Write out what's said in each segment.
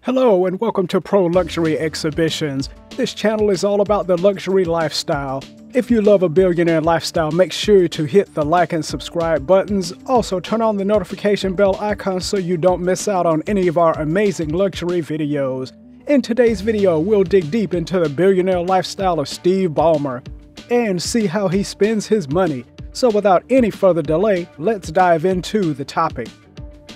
Hello and welcome to Pro Luxury Exhibitions. This channel is all about the luxury lifestyle. If you love a billionaire lifestyle, make sure to hit the like and subscribe buttons. Also turn on the notification bell icon so you don't miss out on any of our amazing luxury videos. In today's video, we'll dig deep into the billionaire lifestyle of Steve Ballmer and see how he spends his money. So without any further delay, let's dive into the topic.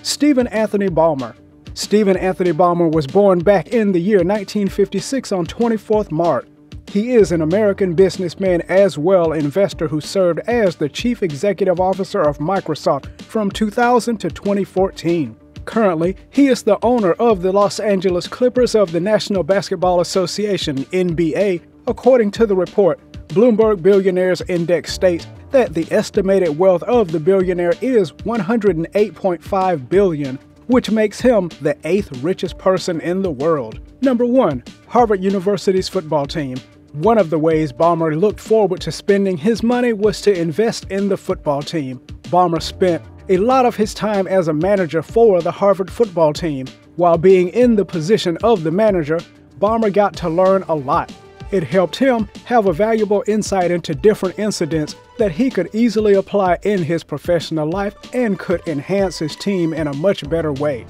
Stephen Anthony Ballmer. Stephen Anthony Ballmer was born back in the year 1956 on 24th March. He is an American businessman as well investor who served as the Chief Executive Officer of Microsoft from 2000 to 2014. Currently, he is the owner of the Los Angeles Clippers of the National Basketball Association, NBA. According to the report, Bloomberg Billionaires Index states that the estimated wealth of the billionaire is $108.5 billion, which makes him the 8th richest person in the world. Number 1. Harvard University's football team. One of the ways Ballmer looked forward to spending his money was to invest in the football team. Ballmer spent a lot of his time as a manager for the Harvard football team. While being in the position of the manager, Ballmer got to learn a lot. It helped him have a valuable insight into different incidents that he could easily apply in his professional life and could enhance his team in a much better way.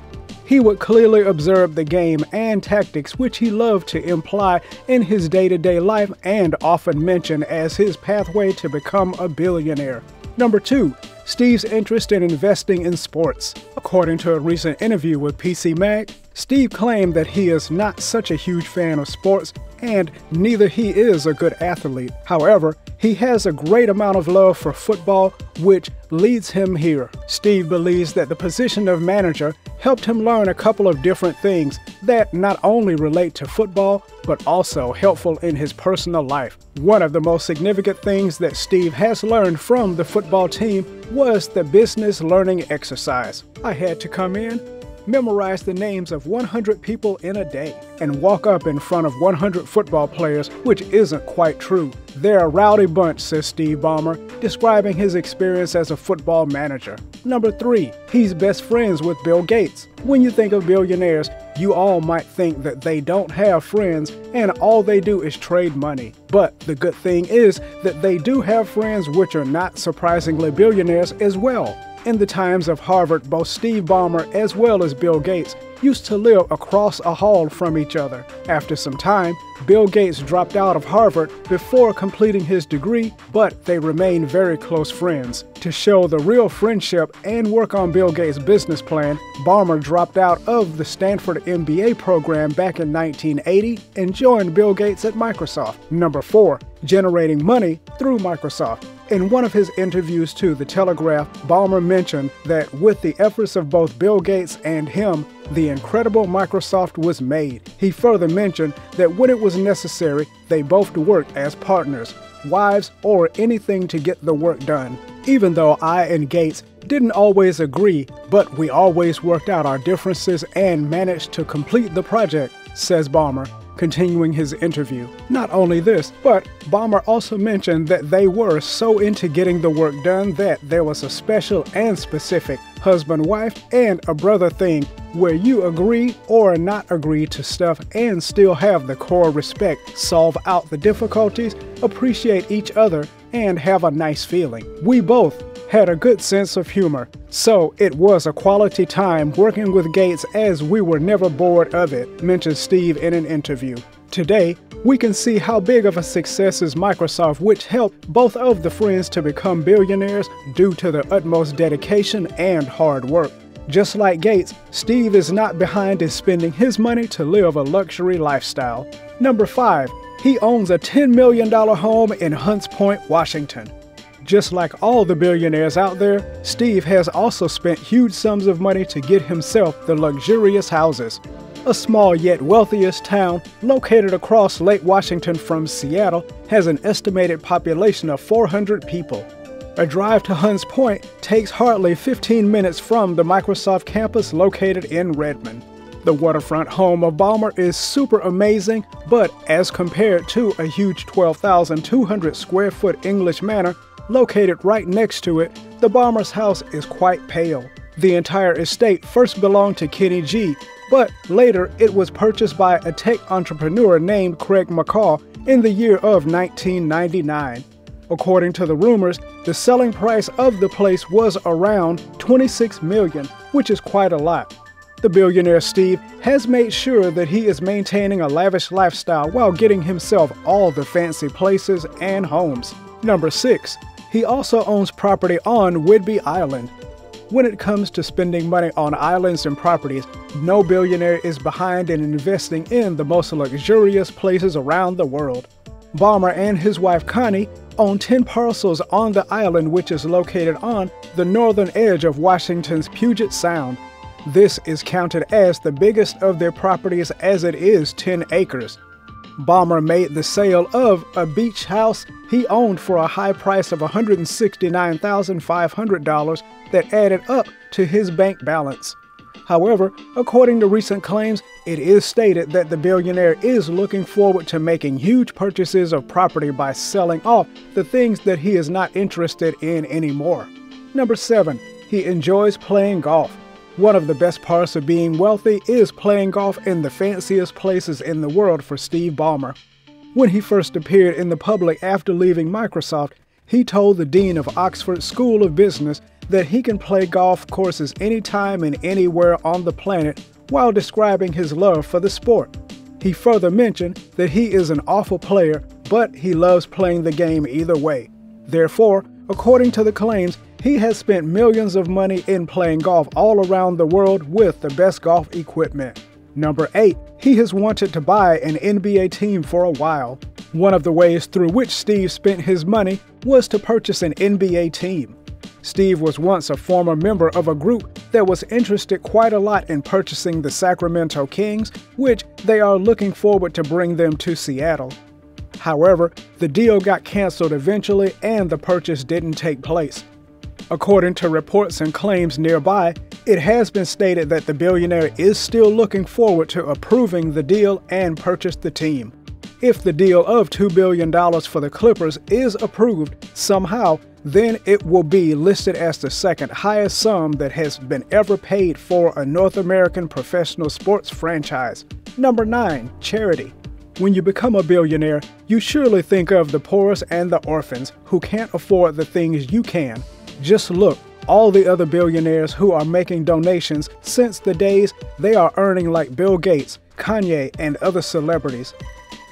He would clearly observe the game and tactics which he loved to imply in his day-to-day life and often mention as his pathway to become a billionaire. Number 2. Steve's interest in investing in sports. According to a recent interview with PC Mag, Steve claimed that he is not such a huge fan of sports and neither he is a good athlete. However, he has a great amount of love for football, which leads him here. Steve believes that the position of manager helped him learn a couple of different things that not only relate to football, but also helpful in his personal life. One of the most significant things that Steve has learned from the football team was the business learning exercise. I had to come in, memorize the names of 100 people in a day, and walk up in front of 100 football players, which isn't quite true. They're a rowdy bunch, says Steve Ballmer, describing his experience as a football manager. Number 3. He's best friends with Bill Gates. When you think of billionaires, you all might think that they don't have friends and all they do is trade money. But the good thing is that they do have friends which are not surprisingly billionaires as well. In the times of Harvard, both Steve Ballmer as well as Bill Gates used to live across a hall from each other. After some time, Bill Gates dropped out of Harvard before completing his degree, but they remained very close friends. To show the real friendship and work on Bill Gates' business plan, Ballmer dropped out of the Stanford MBA program back in 1980 and joined Bill Gates at Microsoft. Number 4. Generating money through Microsoft. In one of his interviews to The Telegraph, Ballmer mentioned that with the efforts of both Bill Gates and him, the incredible Microsoft was made. He further mentioned that when it was necessary, they both worked as partners, wives, or anything to get the work done. Even though I and Gates didn't always agree, but we always worked out our differences and managed to complete the project, says Ballmer, continuing his interview. Not only this, but Ballmer also mentioned that they were so into getting the work done that there was a special and specific husband-wife and a brother thing where you agree or not agree to stuff and still have the core respect, solve out the difficulties, appreciate each other, and have a nice feeling. We both had a good sense of humor, so it was a quality time working with Gates as we were never bored of it, mentioned Steve in an interview. Today, we can see how big of a success is Microsoft, which helped both of the friends to become billionaires due to their utmost dedication and hard work. Just like Gates, Steve is not behind in spending his money to live a luxury lifestyle. Number 5. He owns a $10 million home in Hunts Point, Washington. Just like all the billionaires out there, Steve has also spent huge sums of money to get himself the luxurious houses. A small yet wealthiest town located across Lake Washington from Seattle has an estimated population of 400 people. A drive to Hunts Point takes hardly 15 minutes from the Microsoft campus located in Redmond. The waterfront home of Ballmer is super amazing, but as compared to a huge 12,200 square foot English manor located right next to it, the Ballmer's house is quite pale. The entire estate first belonged to Kenny G, but later it was purchased by a tech entrepreneur named Craig McCaw in the year of 1999. According to the rumors, the selling price of the place was around $26 million, which is quite a lot. The billionaire Steve has made sure that he is maintaining a lavish lifestyle while getting himself all the fancy places and homes. Number 6. He also owns property on Whidbey Island. When it comes to spending money on islands and properties, no billionaire is behind in investing in the most luxurious places around the world. Ballmer and his wife Connie own 10 parcels on the island, which is located on the northern edge of Washington's Puget Sound. This is counted as the biggest of their properties, as it is 10 acres. Ballmer made the sale of a beach house he owned for a high price of $169,500 that added up to his bank balance. However, according to recent claims, it is stated that the billionaire is looking forward to making huge purchases of property by selling off the things that he is not interested in anymore. Number 7. He enjoys playing golf. One of the best parts of being wealthy is playing golf in the fanciest places in the world for Steve Ballmer. When he first appeared in the public after leaving Microsoft, he told the dean of Oxford School of Business that he can play golf courses anytime and anywhere on the planet while describing his love for the sport. He further mentioned that he is an awful player, but he loves playing the game either way. Therefore, according to the claims, he has spent millions of money in playing golf all around the world with the best golf equipment. Number 8. He has wanted to buy an NBA team for a while. One of the ways through which Steve spent his money was to purchase an NBA team. Steve was once a former member of a group that was interested quite a lot in purchasing the Sacramento Kings, which they are looking forward to bring them to Seattle. However, the deal got canceled eventually and the purchase didn't take place. According to reports and claims nearby, it has been stated that the billionaire is still looking forward to approving the deal and purchase the team. If the deal of $2 billion for the Clippers is approved somehow, then it will be listed as the second highest sum that has been ever paid for a North American professional sports franchise. Number 9. Charity. When you become a billionaire, you surely think of the poorest and the orphans who can't afford the things you can. Just look, all the other billionaires who are making donations since the days they are earning, like Bill Gates, Kanye, and other celebrities.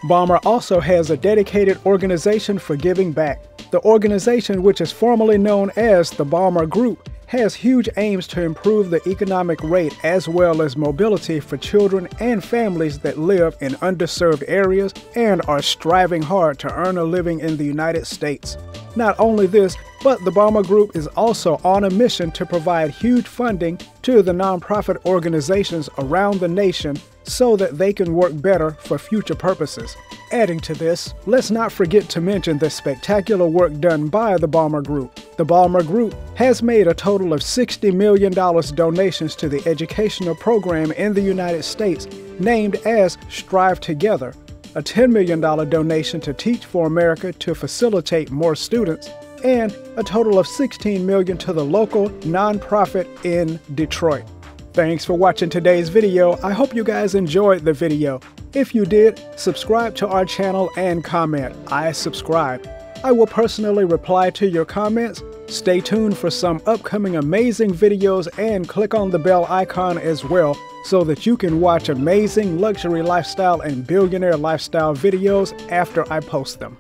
Ballmer also has a dedicated organization for giving back. The organization, which is formerly known as the Ballmer Group, has huge aims to improve the economic rate as well as mobility for children and families that live in underserved areas and are striving hard to earn a living in the United States. Not only this, but the Ballmer Group is also on a mission to provide huge funding to the nonprofit organizations around the nation so that they can work better for future purposes. Adding to this, let's not forget to mention the spectacular work done by the Ballmer Group. The Ballmer Group has made a total of $60 million donations to the educational program in the United States named as Strive Together, a $10 million donation to Teach for America to facilitate more students, and a total of $16 million to the local nonprofit in Detroit. Thanks for watching today's video. I hope you guys enjoyed the video. If you did, subscribe to our channel and comment, "I subscribed." I will personally reply to your comments. Stay tuned for some upcoming amazing videos and click on the bell icon as well so that you can watch amazing luxury lifestyle and billionaire lifestyle videos after I post them.